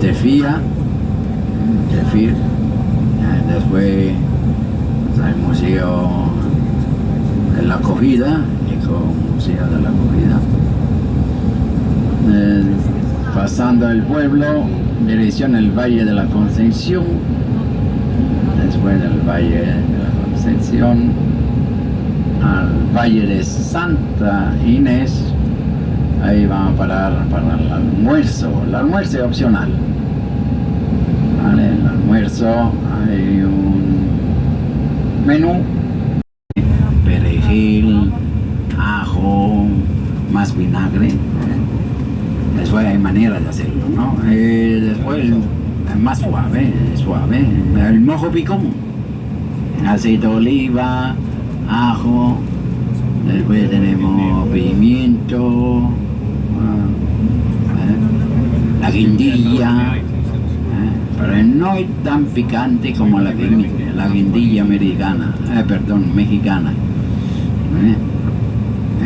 Tefía, Tefir, después el Museo de la Acogida, Museo de la Acogida. Pasando el pueblo, dirección al Valle de la Concepción, después del Valle de la Concepción al Valle de Santa Inés. Ahí vamos a parar para el almuerzo es opcional, ¿vale? El almuerzo hay un menú, perejil, ajo, más vinagre. Después hay manera de hacerlo, ¿no? Después es más suave, el mojo picón, aceite de oliva, ajo, después tenemos pimiento, la guindilla, pero no es tan picante como la guindilla americana, mexicana.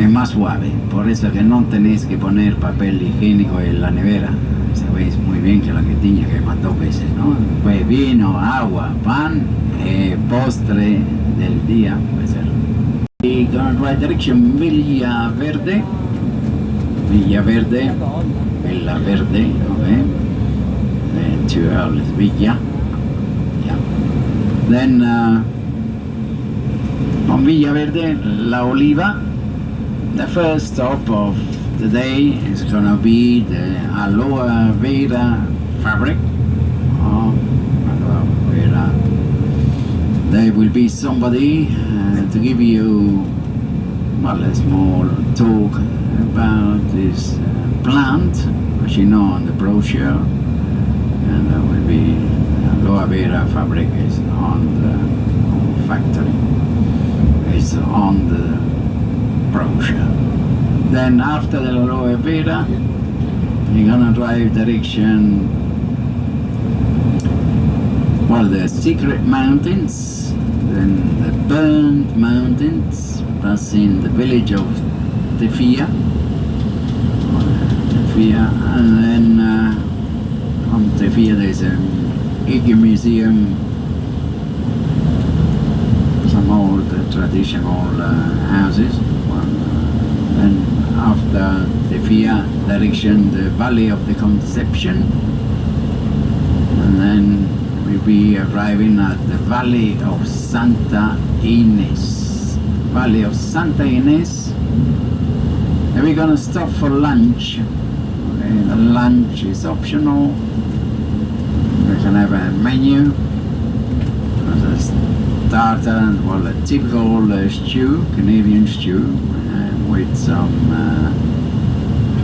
Es más suave, por eso que no tenéis que poner papel higiénico en la nevera. Sabéis muy bien que la guindilla quema 2 veces, ¿no? Pues vino, agua, pan, postre del día, puede ser. Y con right direction Villa Verde, Villa Verde, okay? 2 hours Villa, yeah. Then on Villa Verde, La Oliva. The first stop of the day is gonna be the aloe vera fabric. Aloe vera. There will be somebody to give you a small talk about this plant, as you know on the brochure, and there will be aloe vera fabric is on the factory. It's on the brochure. Then after the aloe vera, you're gonna drive direction, the Secret Mountains, then the Burnt Mountains, passing the village of Tefía, and then from Tefía there's a Iggy Museum, some old traditional houses. And after Tefía direction, the Valley of the Conception, and then we'll be arriving at the Valley of Santa Inés. Valley of Santa Inés. And we're gonna stop for lunch. Okay, the lunch is optional. We can have a menu. As a starter, a typical stew, Canadian stew, with some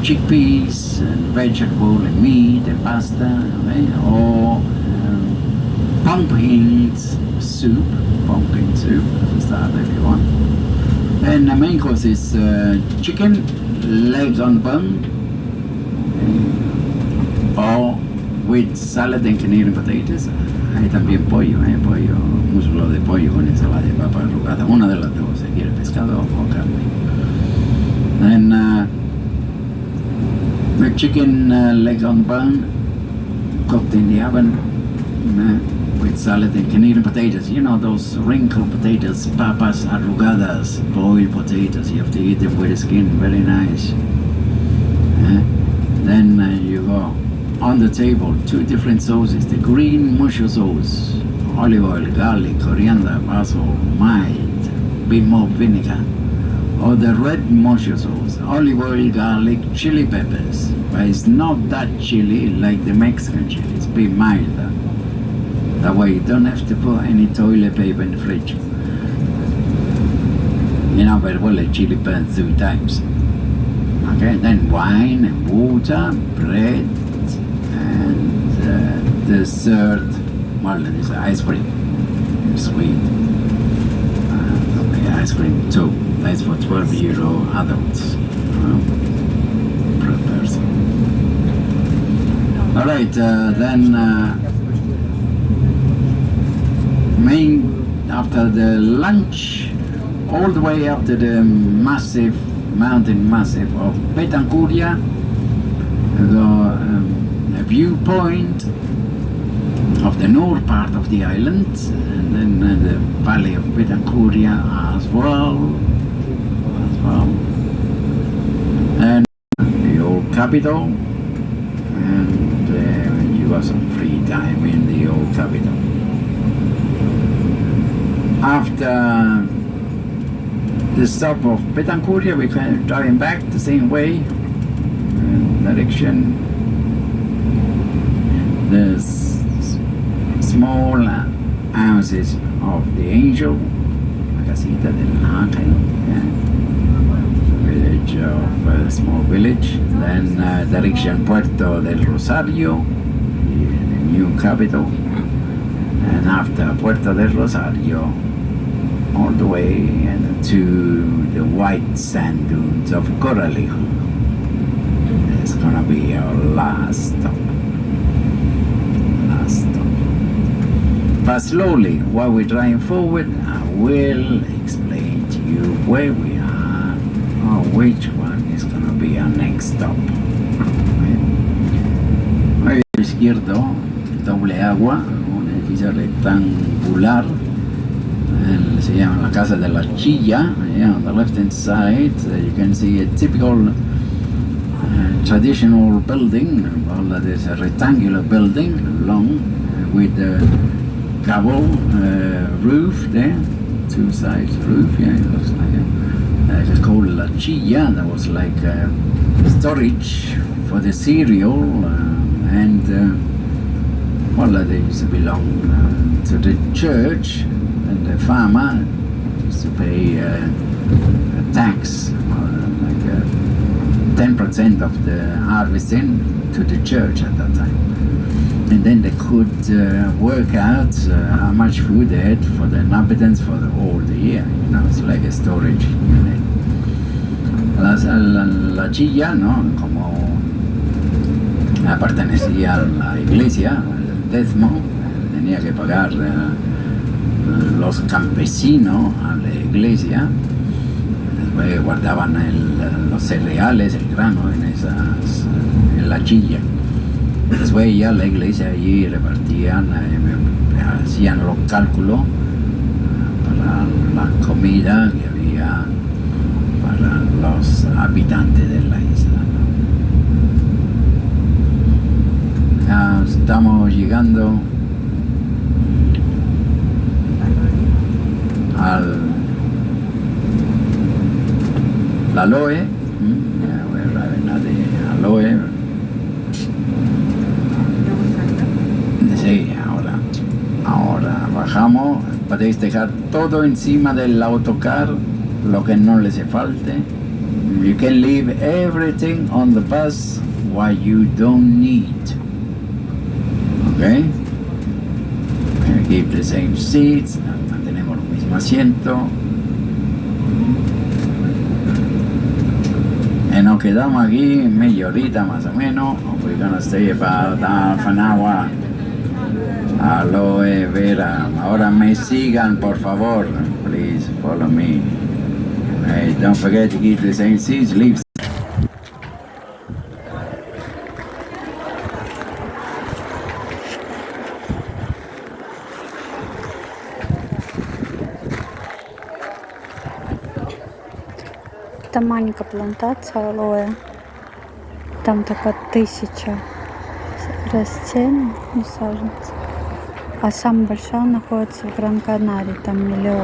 chickpeas and vegetable and meat and pasta, right? Or pumpkin soup as a starter if you want. Then the main course is chicken, legs on bone, or with salad and Canadian potatoes. Hay también pollo, muslo de pollo con ensalada de papa arrugada, una de las dos, si quiere pescado o carne. Then the chicken leg on bone, cooked in the oven with salad and Canadian potatoes. You know those wrinkled potatoes, papas arrugadas, boiled potatoes. You have to eat them with the skin, very nice. Then you go on the table 2 different sauces: the green mushu sauce, olive oil, garlic, coriander, basil, mild, bit more vinegar. Or the red mushu sauce, olive oil, garlic, chili peppers. But it's not that chili like the Mexican chili, it's a bit milder. That way you don't have to put any toilet paper in the fridge. You know very well the chili burns 2 times. Okay, then wine and water, bread, and dessert. Well, it's ice cream, sweet. Ice cream too. That's for €12 adults per person. All right, then after the lunch, all the way up to the mountain massive of Fuerteventura, viewpoint of the north part of the island, and then the valley of Fuerteventura as well, and the old capital, and you got some free time in the old capital. After the stop of Fuerteventura, we kind of driving back the same way, direction. The small houses of the angel, la casita del ángel, village of a small village. Then direction Puerto del Rosario, the new capital, and after Puerto del Rosario, all the way to the white sand dunes of Corralejo. It's gonna be our last stop. But slowly, while we're driving forward, I will explain to you where we are or which one is gonna be our next stop. Al izquierdo, doble agua, un edificio rectangular. Se llama la Casa de la Chilla. On the left hand side you can see a typical traditional building. Well, that is a rectangular building, long, with a gable roof there, two sides roof. Yeah, it looks like it's called La Chilla. That was like storage for the cereal, and well, that used to belong to the church, and the farmer used to pay a tax, like 10% of the harvesting to the church at that time. And then they could work out how much food they had for the inhabitants for the whole year. You know, it's like a storage unit. La Chilla, ¿no? Como pertenecía a la iglesia, el décimo, tenía que pagar los campesinos a la iglesia. Después guardaban los cereales, el grano en la chilla. Después ya la iglesia allí repartían, hacían los cálculos para la comida que había para los habitantes de la isla. Ya estamos llegando al la Aloe, Aloe. Sí, ahora bajamos. Podéis dejar todo encima del autocar, lo que no les falte. You can leave everything on the bus what you don't need. Okay? Keep the same seats. Mantenemos el mismo asiento. Y nos quedamos aquí media horita más o menos. We're gonna stay about half an hour. Aloe vera. Ahora me sigan, por favor. Please follow me. Hey, don't forget to keep the same seats. Leave. Там маленькая плантация алоэ. Там только 1000 растений, саженцев. А самая большая находится в Гран-Канарии, там 1 000 000.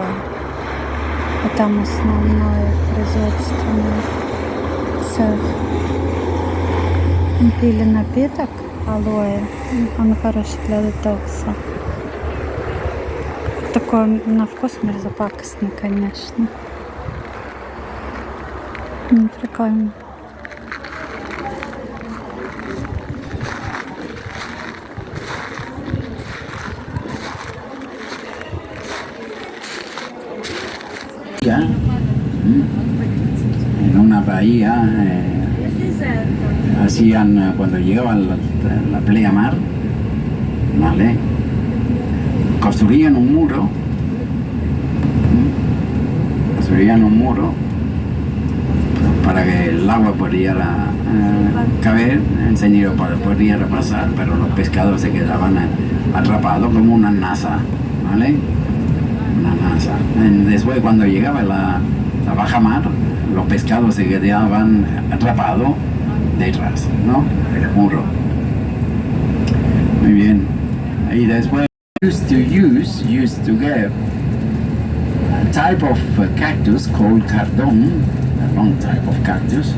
А там основное производственный цех. Мы пили напиток алоэ. Он хороший для детокса. Такой на вкус мерзопакостный, конечно. Прикольно. En una bahía hacían, cuando llegaba la pleamar, ¿vale? Construían un muro, para que el agua pudiera caber, encendido podía repasar, pero los pescados se quedaban atrapados como una nasa, ¿vale? Una nasa. Después cuando llegaba la baja mar, los pescados se quedaban atrapados detrás, ¿no? El muro. Muy bien. Y después used to get a type of cactus called cardón, a long type of cactus.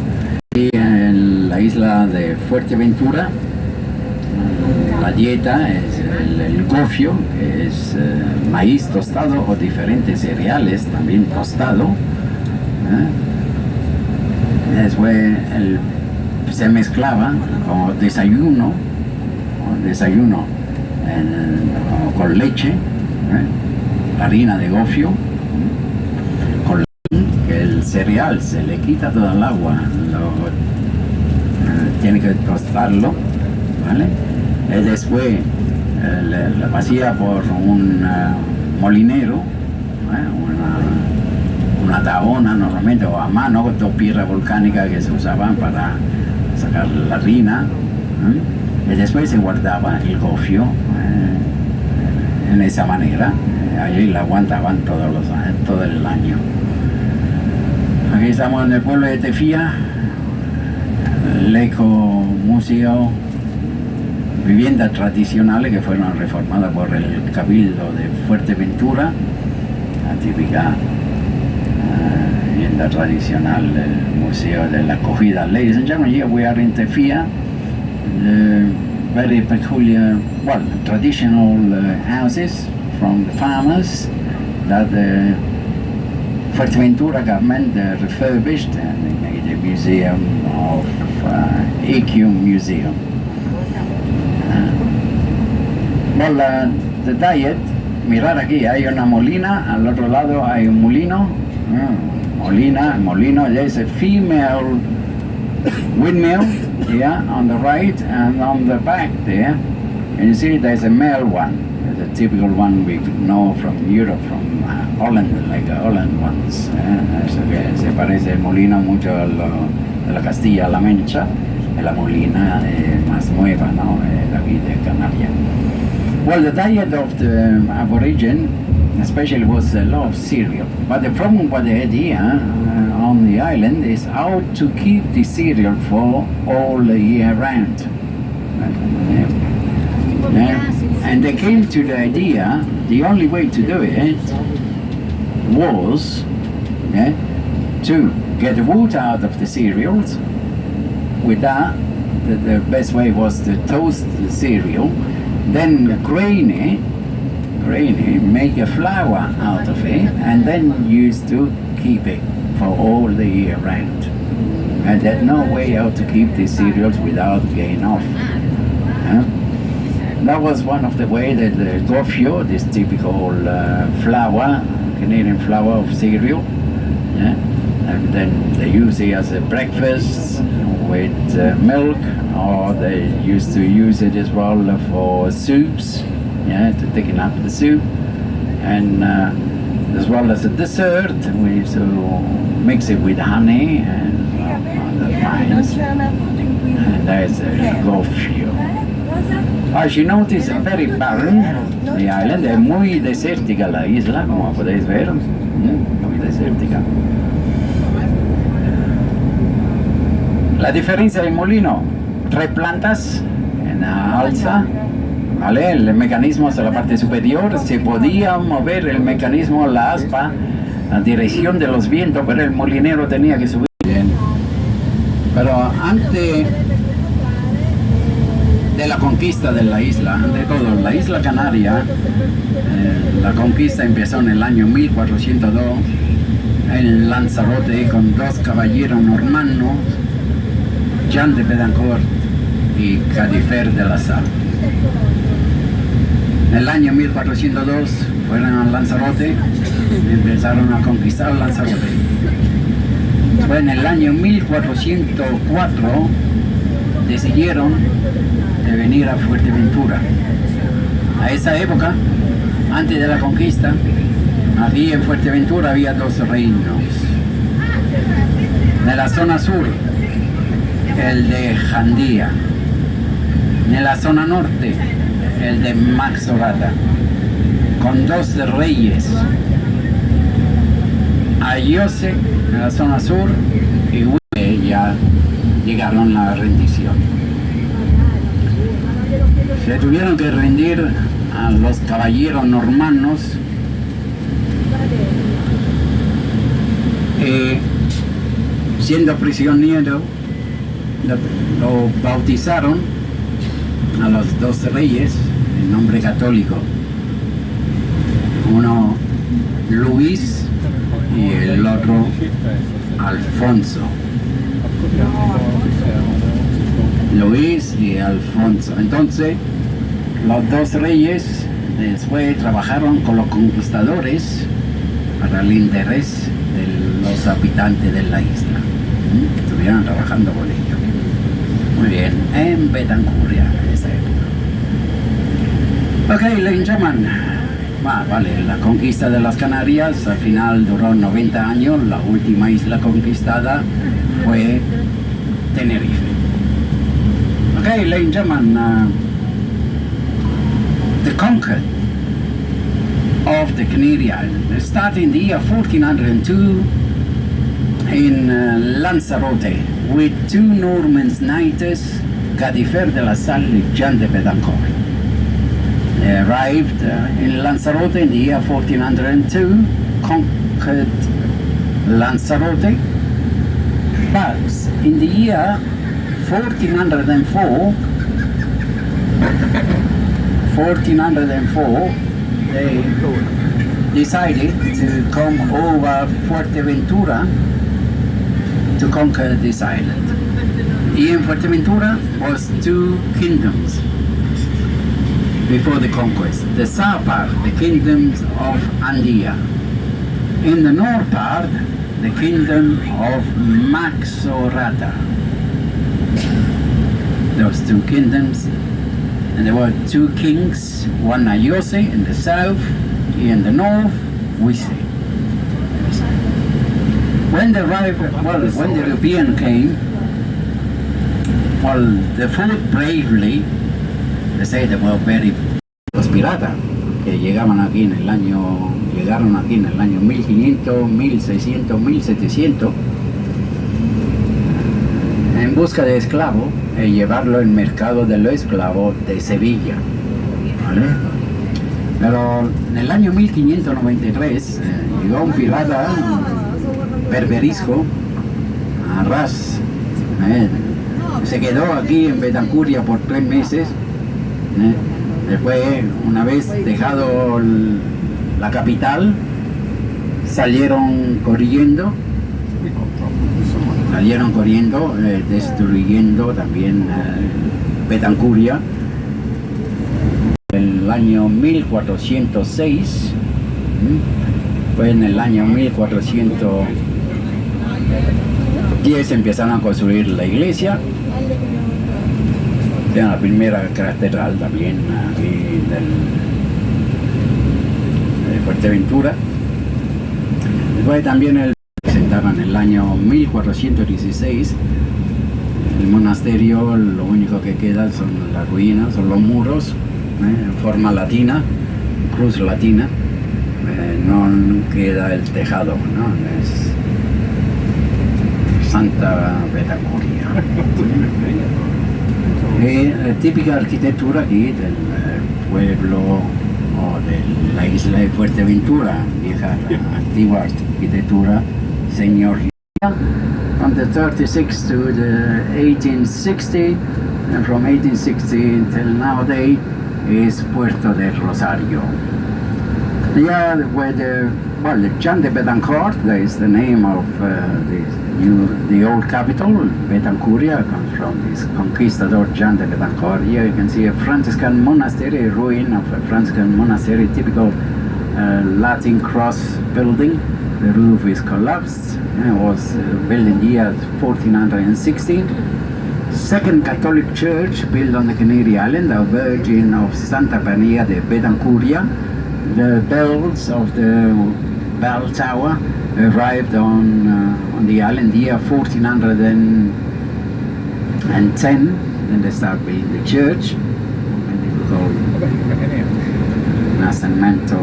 Y en la isla de Fuerteventura, la dieta es el gofio, que es maíz tostado o diferentes cereales también tostado. Después se mezclaba como desayuno con leche, harina de gofio, con que el cereal se le quita toda el agua, tiene que tostarlo, ¿vale? Y después la vacía por un molinero, una tabona normalmente, o a mano, con dos piedras volcánicas que se usaban para sacar la harina, y después se guardaba el gofio en esa manera. Allí la aguantaban todo el año. Aquí estamos en el pueblo de Tefía, el ecomuseo, viviendas tradicionales que fueron reformadas por el Cabildo de Fuerteventura, la típica vivienda tradicional del Museo de la Acogida. Ladies and gentlemen, here we are in Tefía, very peculiar, well, traditional houses from the farmers that the Fuerteventura government refurbished and they made a museum of EQ Museum. Well, the diet, mirar aquí, hay una molina, al otro lado hay un molino, molino, there's a female windmill here on the right, and on the back there, and you see there's a male one, the typical one we know from Europe, from Holland, like the Holland ones. Eso que se parece el molino mucho de la Castilla-La Mancha, de la molina más nueva, ¿no? De aquí de Canarias. Well, the diet of the Aborigine, especially, was a lot of cereal. But the problem with the idea on the island is how to keep the cereal for all the year round. And they came to the idea, the only way to do it was to get the water out of the cereals. With that, the best way was to toast the cereal, then grain it, make a flour out of it, and then used to keep it for all the year round. And there's no way how to keep the cereals without getting off. That was one of the ways that the gofio, this typical flour, Canadian flour of cereal, and then they use it as a breakfast with milk, or they used to use it as well for soups, to thicken up the soup, and as well as a dessert, we used to mix it with honey and other wines, and there's a gofio. As you notice, very barren, the island, es muy desértica la isla, como podéis ver, muy desértica. La diferencia del molino, 3 plantas en la alza, ¿vale? El mecanismo hacia la parte superior, se podía mover el mecanismo, la aspa, la dirección de los vientos, pero el molinero tenía que subir. Bien. Pero antes de la conquista de la isla, de todo, la isla Canaria, la conquista empezó en el año 1402 en Lanzarote con 2 caballeros normandos, Jean de Betancourt y Cadifer de la Salle. En el año 1402 fueron a Lanzarote y empezaron a conquistar Lanzarote. Fue en el año 1404 decidieron de venir a Fuerteventura. A esa época, antes de la conquista, aquí en Fuerteventura había 2 reinos. De la zona sur el de Jandía. En la zona norte, el de Lanzarote, con 2 reyes. Ayose en la zona sur y ya llegaron a la rendición. Se tuvieron que rendir a los caballeros normannos siendo prisionero lo bautizaron a los 2 reyes en nombre católico, uno Luis y el otro Alfonso. Luis y Alfonso. Entonces los 2 reyes después trabajaron con los conquistadores para el interés de los habitantes de la isla. Estuvieron trabajando con ellos. Muy bien, en Fuerteventura, en esa época. Ok, ladies and gentlemen. Vale, la conquista de las Canarias al final duró 90 años. La última isla conquistada fue Tenerife. Ok, ladies and gentlemen. The conquest of the Canary Islands started in the year 1402 in Lanzarote with 2 Norman knights, Gadifer de la Salle and Jean de Betancourt. They arrived in Lanzarote in the year 1402, conquered Lanzarote, but in the year 1404, they decided to come over Fuerteventura to conquer this island. In Fuerteventura was 2 kingdoms before the conquest. The south part, the kingdoms of Andia. In the north part, the kingdom of Maxorata. Those 2 kingdoms. And there were 2 kings, one Ayose in the south, in the north, Wise. When the European came, they fought bravely. They say they were very los piratas que llegaron aquí en el año 1500, 1600, 1700 en busca de esclavos y llevarlo al mercado de los esclavos de Sevilla, ¿vale? Pero en el año 1593 llegó un pirata berberisco a Ras, se quedó aquí en Fuerteventura por 3 meses. Después, una vez dejado la capital, salieron corriendo, destruyendo también Fuerteventura. En el año 1406, fue en el año 1410 empezaron a construir la iglesia. Tiene la primera catedral también aquí de Fuerteventura. Después también presentaron en el año 1416 el monasterio. Lo único que queda son las ruinas, son los muros en forma latina, cruz latina. No queda el tejado, ¿no? Es Santa Fuerteventura. Típica arquitectura aquí del pueblo o de la isla de Fuerteventura, vieja, antigua arquitectura señoría. From the 36 to the 1860, and from 1860 until nowadays is Puerto del Rosario. Yeah, where the Jean de Betancourt, that is the name of the old capital. Fuerteventura comes from this conquistador Jean de Betancourt. Here you can see a Franciscan monastery, a ruin of a Franciscan monastery, typical Latin cross building. The roof is collapsed. It was built in the year 1416. Second Catholic church built on the Canary Island, the Virgin of Santa Maria de Fuerteventura. The bells of the bell tower arrived on the island year 1430. And 10, then they start building the church, and it was called Nascimento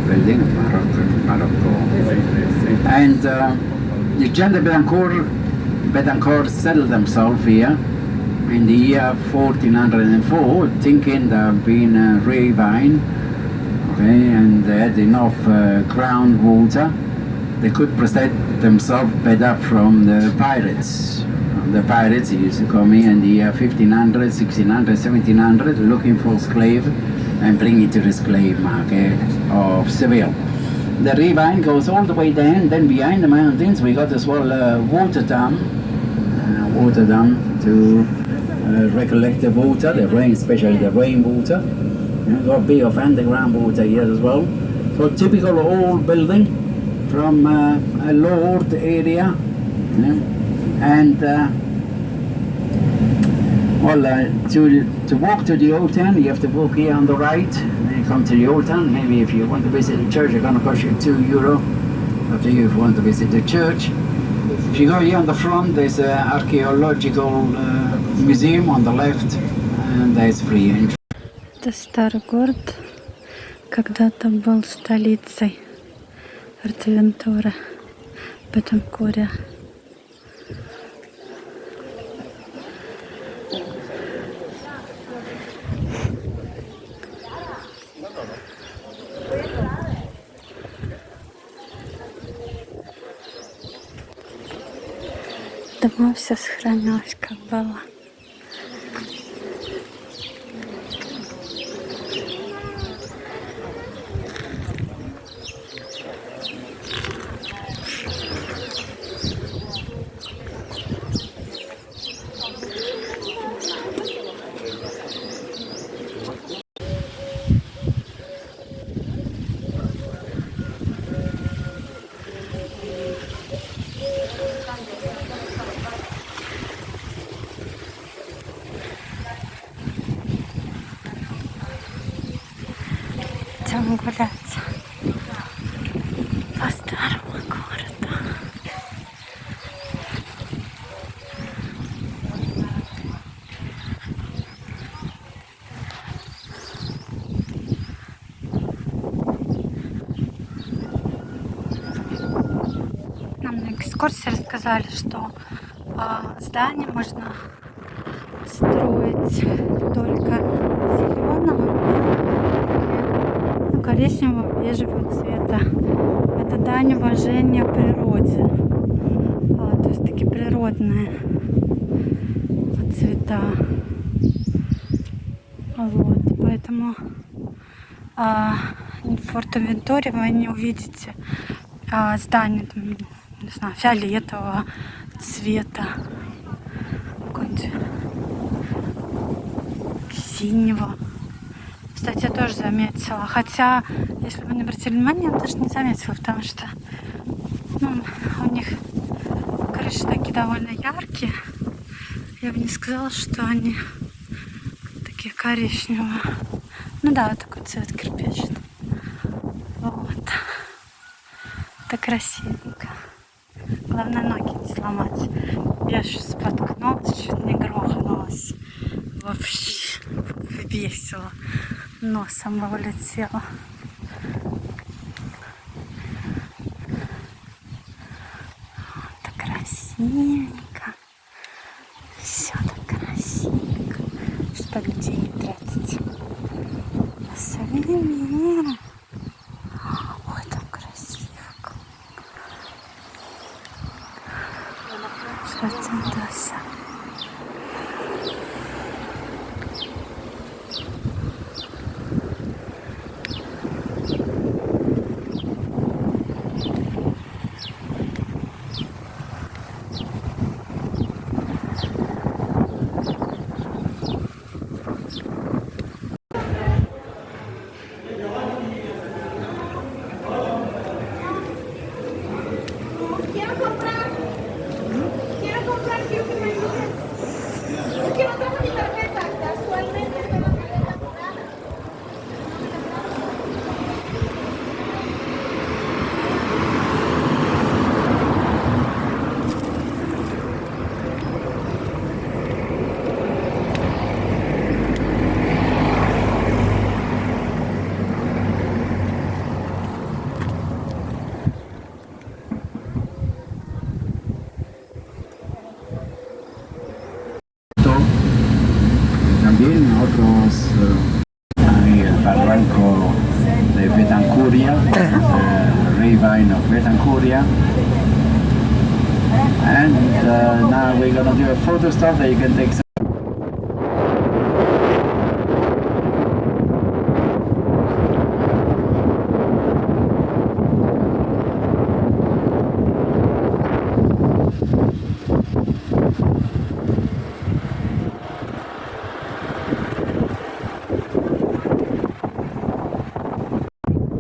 building, Morocco. And the Gente Betancourt settled themselves here in the year 1404, thinking there had been a ravine, okay, and they had enough groundwater. They could protect themselves better from the pirates. The pirates used to come in the year 1500, 1600, 1700, looking for slave and bring it to the slave market of Seville. The ravine goes all the way down, then behind the mountains we got as well water dam to recollect the water, the rain, especially the rainwater. We've got a bit of underground water here as well. So typical old building from a lord area. And to walk to the old town, you have to walk here on the right. Then you come to the old town. Maybe if you want to visit the church, it's going to cost you €2. Up to you if you want to visit the church. If you go here on the front, there's an archaeological museum on the left, and there's free entry. Это старый город, когда-то был столицей Fuerteventura, Бетанкура. Дома все сохранилось, как было. Идем гуляться по старому городу. Нам на экскурсии рассказали, что здание можно строить только зеленого, коричневого, бежевого цвета. Это дань уважения природе. То есть такие природные цвета. Вот. Поэтому в Фуэртевентуре вы не увидите здание, там, не знаю, фиолетового цвета, какой-нибудь синего. Кстати, я тоже заметила. Хотя, если вы не обратили внимание, я даже не заметила, потому что у них крыши такие довольно яркие. Я бы не сказала, что они такие коричневые. Ну да, вот такой цвет кирпичный. Вот. Это красивенько. Главное, ноги не сломать. Я сейчас споткнулась, чуть не грохнулась. Вообще весело. Носом улетела. Так красивенько. Все так красивенько. Что людей не тратить. Современно. Ой, там красиво. Что-то tenemos ahí el barranco de Betancuria, ravine of Betancuria. And now we're gonna do a photo stop that you can take some.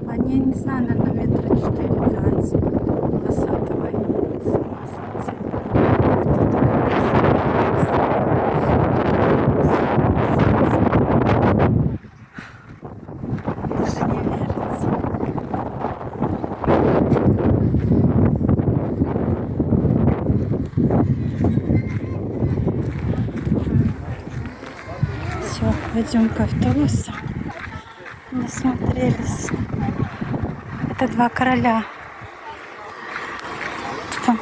Они, не знаю, наверное, метра 4-5 высотой. Сама сойти. Тут такая красота. Даже не верится. Все, пойдем к автобусу. Насмотрелись. Это два короля. Там